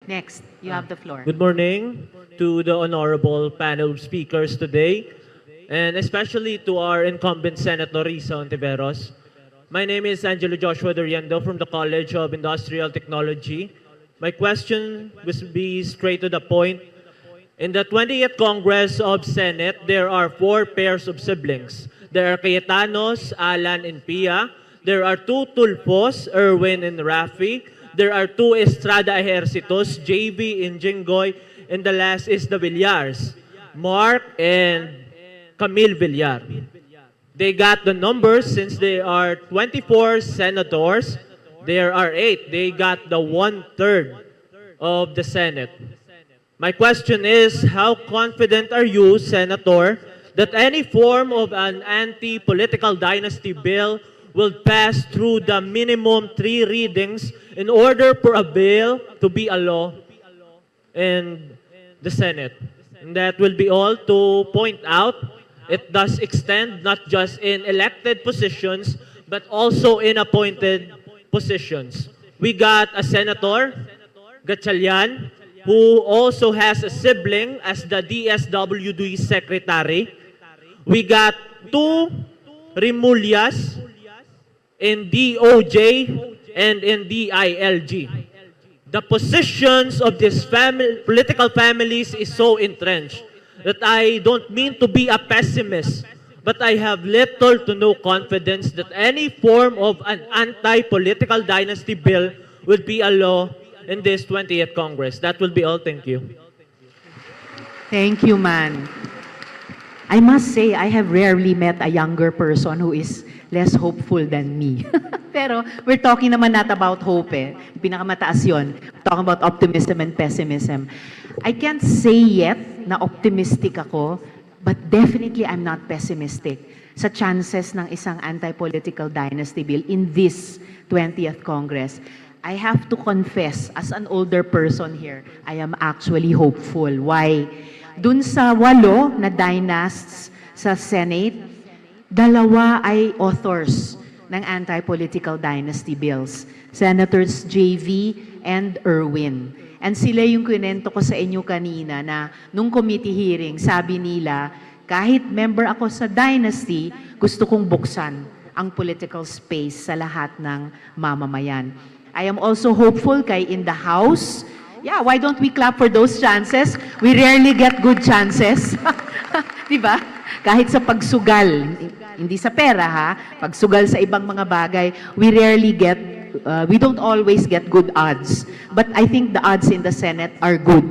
Next, you have the floor. Good morning to the honorable panel of speakers today, and especially to our incumbent Senator Risa Ontiveros. My name is Angelo Joshua Doriendo from the College of Industrial Technology. My question will be straight to the point. In the 20th Congress of Senate, there are 4 pairs of siblings. There are Cayetanos, Alan, and Pia. There are 2 Tulfos, Erwin and Rafi. There are 2 Estrada Ejercitos, JV and Jinggoy. And the last is the Villars, Mark and Camille Villar. They got the numbers since there are 24 senators. There are 8. They got the 1/3 of the Senate. My question is, how confident are you, Senator, that any form of an anti-political dynasty bill will pass through the minimum 3 readings in order for a bill to be a law in the Senate? And that will be all to point out it does extend not just in elected positions but also in appointed positions. We got a Senator, Gatchalian, who also has a sibling as the DSWD Secretary. We got 2 Remulyas in DOJ and in DILG. The positions of these political families is so entrenched that I don't mean to be a pessimist, but I have little to no confidence that any form of an anti-political dynasty bill will be a law in this 20th Congress. That will be all. Thank you. Thank you, man. I must say, I have rarely met a younger person who is less hopeful than me. Pero we're talking naman not about hope eh. Pinakamataas yun. We're talking about optimism and pessimism. I can't say yet na optimistic ako, but definitely I'm not pessimistic sa chances ng isang anti-political dynasty bill in this 20th Congress. I have to confess, as an older person here, I am actually hopeful. Why? Dun sa 8 na dynasts sa Senate, 2 ay authors ng anti-political dynasty bills. Senators JV and Erwin. And sila yung kwento ko sa inyo kanina na nung committee hearing, sabi nila, kahit member ako sa dynasty, gusto kong buksan ang political space sa lahat ng mamamayan. I am also hopeful kay in the House. Yeah, why don't we clap for those chances? We rarely get good chances. Diba? Kahit sa pagsugal, hindi sa pera ha, pagsugal sa ibang mga bagay, we rarely get, we don't always get good odds. But I think the odds in the Senate are good.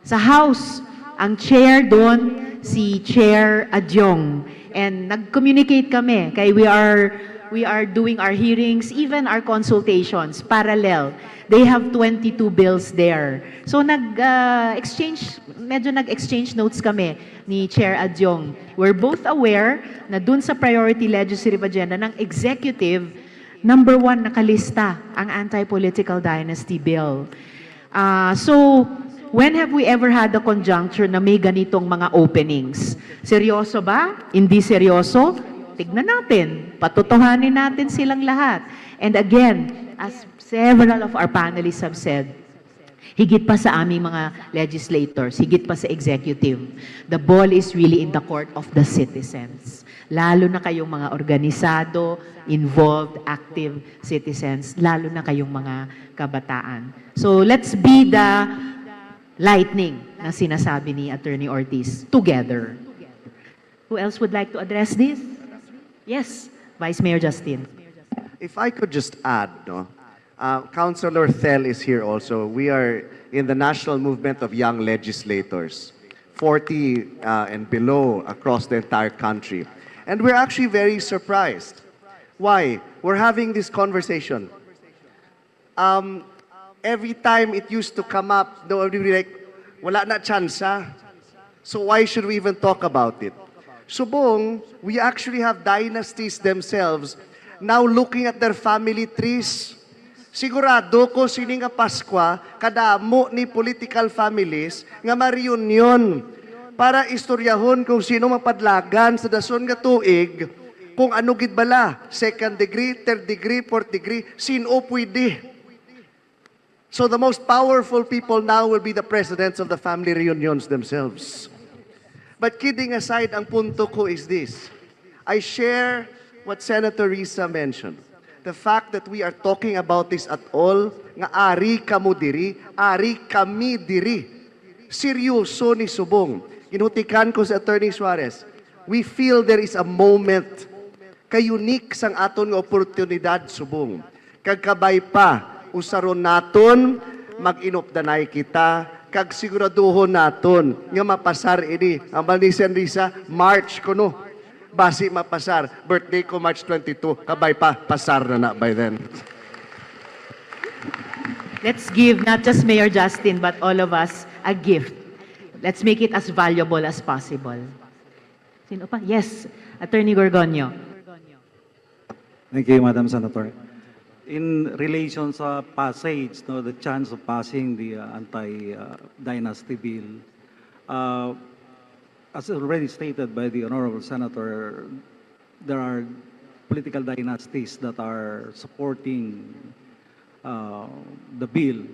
Sa House, ang chair doon, si Chair Adyong. And nag-communicate kami, kaya we are doing our hearings, even our consultations, parallel. They have 22 bills there. So medyo nag-exchange notes kami ni Chair Adyong. We're both aware na dun sa priority legislative agenda ng executive, number 1 nakalista ang anti-political dynasty bill. So, when have we ever had a conjuncture na may ganitong mga openings? Seryoso ba? Hindi seryoso? Tignan natin. Patutuhanin natin silang lahat. And again, as several of our panelists have said, higit pa sa aming mga legislators, higit pa sa executive, the ball is really in the court of the citizens. Lalo na kayong mga organisado, involved, active citizens, lalo na kayong mga kabataan. So let's be the lightning na sinasabi ni Attorney Ortiz together. Who else would like to address this? Yes, Vice Mayor Justin. If I could just add, no, Councilor Thel is here also. We are in the national movement of young legislators, 40 and below across the entire country. And we're actually very surprised. Why? We're having this conversation. Every time it used to come up, they would be like, wala na tsansa. So why should we even talk about it? Subong, we actually have dynasties themselves now looking at their family trees. Sigurado ko sini nga Paskwa, kadamo ni political families nga ma-reunion para istoryahon kung sino mapadlagan sa dason nga tuig, kung ano gid bala, second degree, third degree, fourth degree, sino pwede. So the most powerful people now will be the presidents of the family reunions themselves. But kidding aside, ang punto ko is this. I share what Senator Risa mentioned. The fact that we are talking about this at all, nga ari kamo diri, ari kami diri. Seryoso ni Subong. Ginutikan ko sa Attorney Suarez. We feel there is a moment ka-unique sang aton nga oportunidad, Subong. Kagkabay pa, usaron naton, mag-inopdanay kita, kag siguraduhon naton nga mapasar ini. Ang balisen Risa, March ko no. Basi mapasar. Birthday ko March 22. Kabay pa, pasar na by then. Let's give not just Mayor Justin, but all of us a gift. Let's make it as valuable as possible. Sino pa? Yes, Attorney Gorgonio. Thank you, Madam Senator. In relation sa passage, no, the chance of passing the anti-dynasty bill, as already stated by the Honorable Senator, there are political dynasties that are supporting the bill.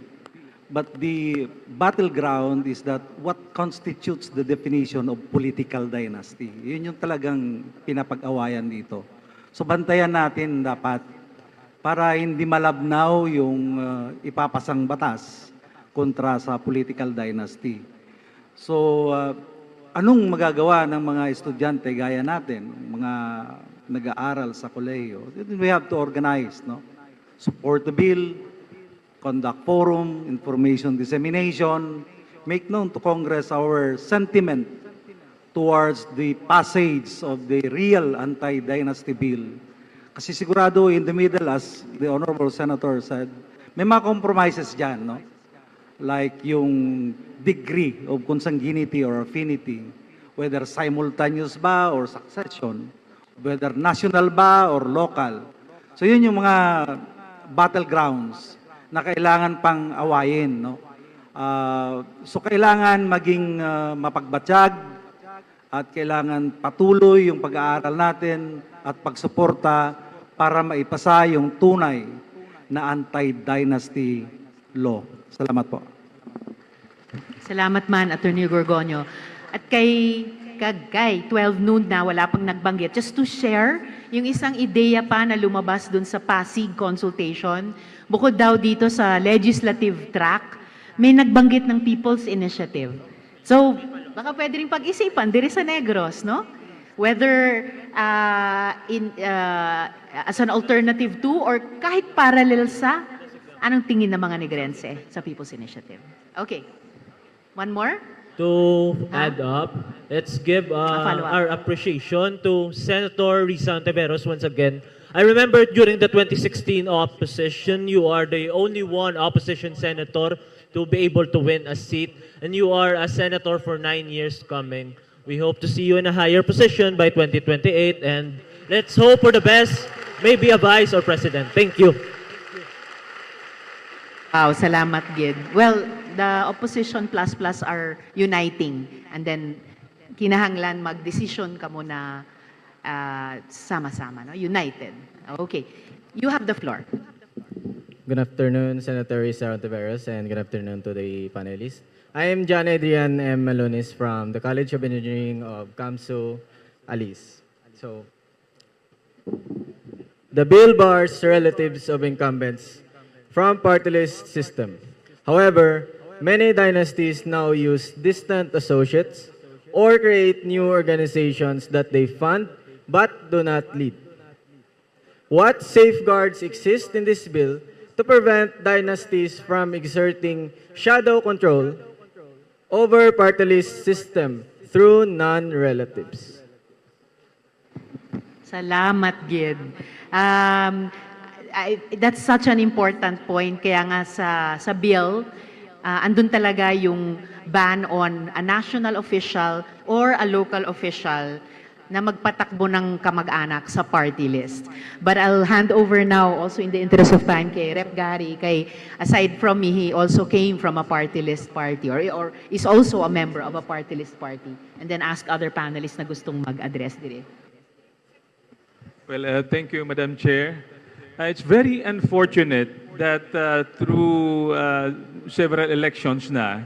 But the battleground is that what constitutes the definition of political dynasty. Yun yung talagang pinapag-awayan dito. So bantayan natin dapat para hindi malabnaw yung ipapasang batas kontra sa political dynasty. So anong magagawa ng mga estudyante gaya natin, mga nag-aaral sa kolehiyo? We have to organize, no? Support the bill, conduct forum, information dissemination, make known to Congress our sentiment towards the passage of the real anti-dynasty bill. Kasi sigurado in the middle, as the Honorable Senator said, may mga compromises dyan, no? Like yung degree of consanguinity or affinity, whether simultaneous ba or succession, whether national ba or local. So yun yung mga battlegrounds na kailangan pang awayin, no? So kailangan maging mapagbatsyag at kailangan patuloy yung pag-aaral natin at pagsuporta para maipasa yung tunay na anti-dynasty law. Salamat po. Salamat man, Attorney Gorgonio. At kay 12 noon na, wala pang nagbanggit. Just to share, yung isang ideya pa na lumabas dun sa Pasig consultation, bukod daw dito sa legislative track, may nagbanggit ng People's Initiative. So, baka pwede rin pag-isipan, diri sa Negros, no? Whether as an alternative to or kahit parallel sa, anong tingin ng mga Negrense sa People's Initiative? Okay. One more? To add up, let's give follow-up. our appreciation to Senator Risa Ontiveros once again. I remember during the 2016 opposition, you are the only one opposition senator to be able to win a seat, and you are a senator for 9 years coming. We hope to see you in a higher position by 2028, and let's hope for the best, maybe a vice or president. Thank you. Wow, salamat, Gid. Well, the opposition plus are uniting, and then kinahanglan mag-decision ka muna sama-sama, no? United. Okay. You have the floor. Good afternoon, Senator Risa Ontiveros, and good afternoon to the panelists. I am John Adrian M. Malonis from the College of Engineering of Kamsu, Alice. So, the bill bars relatives of incumbents from party list system. However, many dynasties now use distant associates or create new organizations that they fund but do not lead. What safeguards exist in this bill to prevent dynasties from exerting shadow control over party list system through non-relatives? Salamat, Gid. That's such an important point. Kaya nga sa bill, andun talaga yung ban on a national official or a local official na magpatakbo ng kamag-anak sa party list. But I'll hand over now, also in the interest of time, kay Rep. Gary, aside from me, he also came from a party list party or is also a member of a party list party. And then ask other panelists na gustong mag-address dire. Well, thank you, Madam Chair. It's very unfortunate that through several elections na,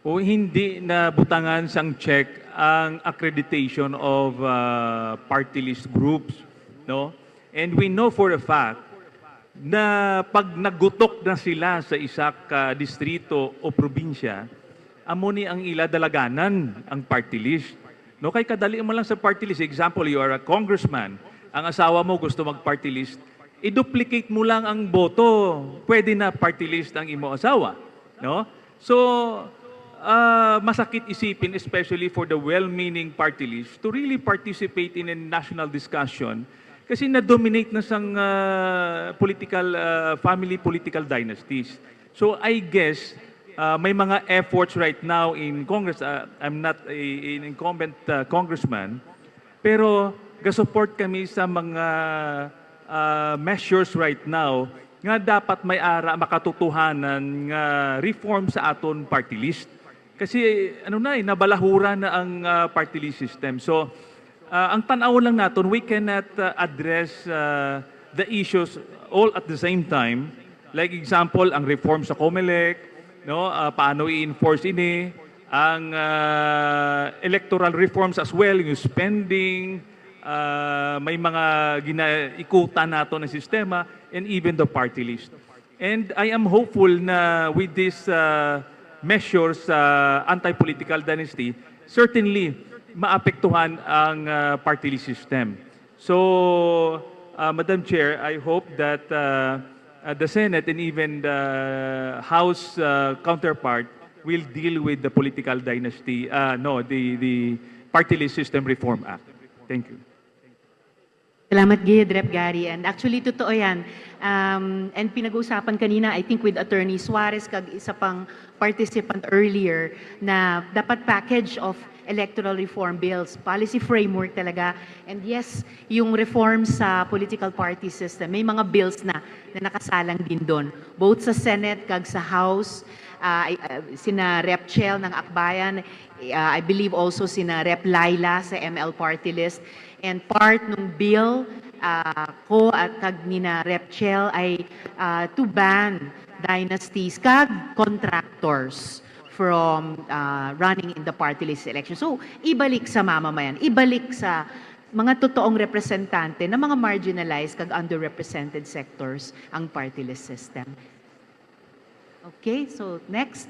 hindi na butangan sang check ang accreditation of party list groups, no? And we know for a fact na pag nagutok na sila sa isak distrito o probinsya, amo ni ang ila dalaganan ang party list. No, kay kadali mo lang sa party list. Example, you are a congressman, ang asawa mo gusto mag-party list, i-duplicate mo lang ang boto, pwede na party list ang imo asawa, no? So, masakit isipin, especially for the well-meaning party list, to really participate in a national discussion kasi na-dominate na sang family political dynasties. So I guess may mga efforts right now in Congress. I'm not an incumbent congressman, pero ga-support kami sa mga measures right now nga dapat may ara makatotohanan nga reform sa aton party list. Kasi nabalahura na ang party list system. So ang tanaw lang naton, we cannot address the issues all at the same time. Like example, ang reform sa COMELEC, no? Paano i-enforce ini, ang electoral reforms as well, yung spending, may mga ginaikutan nato ng sistema, and even the party list. And I am hopeful na with these measures anti-political dynasty, certainly maapektuhan ang party list system. So, Madam Chair, I hope that the Senate and even the House counterpart will deal with the political dynasty, the Party List System Reform Act. Thank you. Salamat, Gid, Rep. Gary. And actually, totoo yan. And pinag-uusapan kanina, I think with Attorney Suarez, kag isa pang participant earlier, na dapat package of electoral reform bills, policy framework talaga. And yes, yung reform sa political party system, may mga bills na nakasalang din doon. Both sa Senate kag sa House, sina Rep. Chel ng Akbayan, I believe also sina Rep. Laila sa ML party list. And part ng bill ko at kag nina Rep. Chel ay to ban dynasties kag contractors from running in the party list election. So, ibalik sa mamamayan, ibalik sa mga totoong representante ng mga marginalized kag underrepresented sectors ang party list system. Okay, so next.